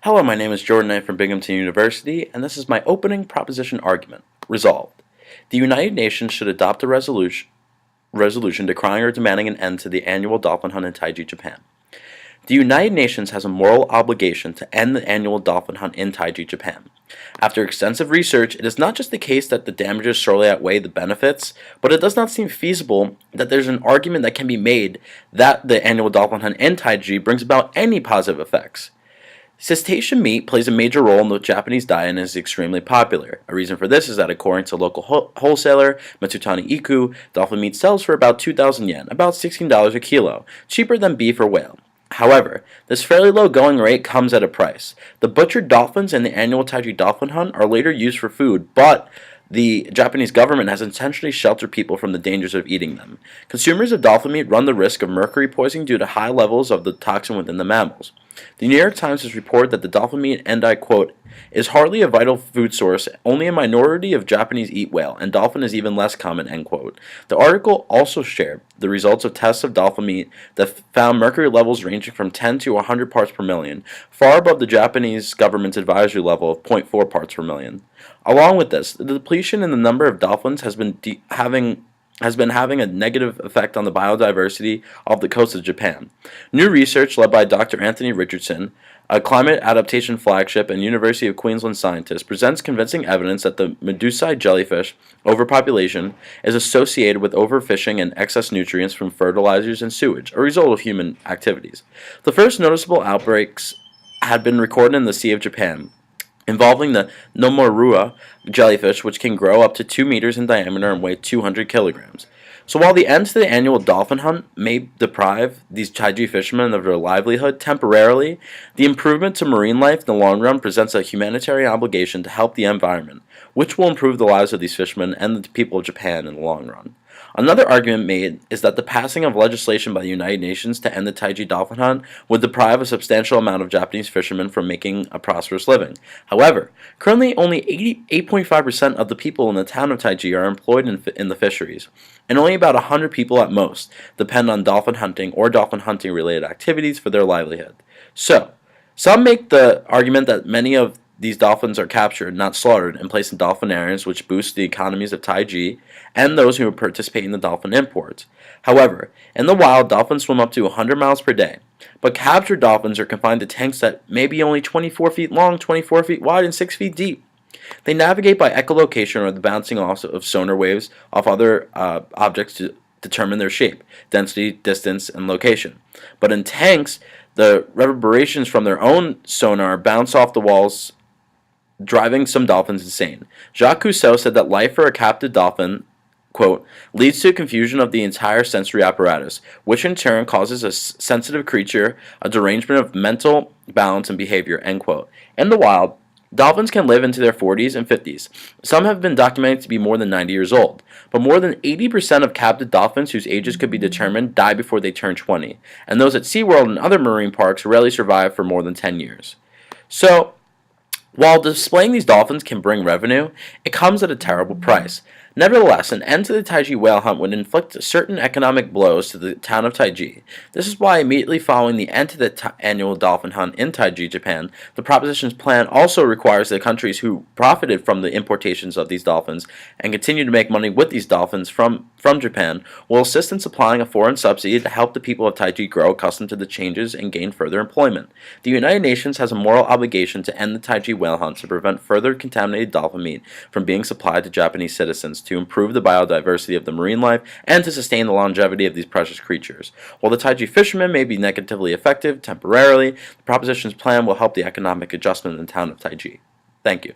Hello, my name is Jordan Knight from Binghamton University, and this is my opening proposition argument. Resolved. The United Nations should adopt a resolution decrying or demanding an end to the annual dolphin hunt in Taiji, Japan. The United Nations has a moral obligation to end the annual dolphin hunt in Taiji, Japan. After extensive research, it is not just the case that the damages surely outweigh the benefits, but it does not seem feasible that there's an argument that can be made that the annual dolphin hunt in Taiji brings about any positive effects. Cetacean meat plays a major role in the Japanese diet and is extremely popular. A reason for this is that according to local wholesaler Matsutani Iku, dolphin meat sells for about 2,000 yen, about $16 a kilo, cheaper than beef or whale. However, this fairly low going rate comes at a price. The butchered dolphins in the annual Taiji dolphin hunt are later used for food, but the Japanese government has intentionally sheltered people from the dangers of eating them. Consumers of dolphin meat run the risk of mercury poisoning due to high levels of the toxin within the mammals. The New York Times has reported that the dolphin meat, and I quote, is hardly a vital food source. Only a minority of Japanese eat whale, and dolphin is even less common, end quote. The article also shared the results of tests of dolphin meat that found mercury levels ranging from 10 to 100 parts per million, far above the Japanese government's advisory level of 0.4 parts per million. Along with this, the depletion in the number of dolphins has been having a negative effect on the biodiversity of the coast of Japan. New research led by Dr. Anthony Richardson, a climate adaptation flagship and University of Queensland scientist, presents convincing evidence that the Medusae jellyfish overpopulation is associated with overfishing and excess nutrients from fertilizers and sewage, a result of human activities. The first noticeable outbreaks had been recorded in the Sea of Japan, involving the Nomorua jellyfish, which can grow up to 2 meters in diameter and weigh 200 kilograms. So while the end to the annual dolphin hunt may deprive these Taiji fishermen of their livelihood temporarily, the improvement to marine life in the long run presents a humanitarian obligation to help the environment, which will improve the lives of these fishermen and the people of Japan in the long run. Another argument made is that the passing of legislation by the United Nations to end the Taiji dolphin hunt would deprive a substantial amount of Japanese fishermen from making a prosperous living. However, currently only 8.5% of the people in the town of Taiji are employed in the fisheries, and only about 100 people at most depend on dolphin hunting or dolphin hunting related activities for their livelihood. So, some make the argument that many of these dolphins are captured, not slaughtered, and placed in dolphinariums, which boosts the economies of Taiji and those who participate in the dolphin imports. However, in the wild, dolphins swim up to 100 miles per day, but captured dolphins are confined to tanks that may be only 24 feet long, 24 feet wide, and 6 feet deep. They navigate by echolocation, or the bouncing off of sonar waves off other objects to determine their shape, density, distance, and location. But in tanks, the reverberations from their own sonar bounce off the walls, driving some dolphins insane. Jacques Cousteau said that life for a captive dolphin, quote, leads to a confusion of the entire sensory apparatus, which in turn causes a sensitive creature a derangement of mental balance and behavior, end quote. In the wild, dolphins can live into their 40s and 50s. Some have been documented to be more than 90 years old, but more than 80% of captive dolphins whose ages could be determined die before they turn 20, and those at SeaWorld and other marine parks rarely survive for more than 10 years. So, while displaying these dolphins can bring revenue, it comes at a terrible price. Nevertheless, an end to the Taiji whale hunt would inflict certain economic blows to the town of Taiji. This is why immediately following the end to the annual dolphin hunt in Taiji, Japan, the proposition's plan also requires the countries who profited from the importations of these dolphins and continue to make money with these dolphins from Japan will assist in supplying a foreign subsidy to help the people of Taiji grow accustomed to the changes and gain further employment. The United Nations has a moral obligation to end the Taiji whale hunt to prevent further contaminated dolphin meat from being supplied to Japanese citizens, to improve the biodiversity of the marine life, and to sustain the longevity of these precious creatures. While the Taiji fishermen may be negatively affected temporarily, the proposition's plan will help the economic adjustment in the town of Taiji. Thank you.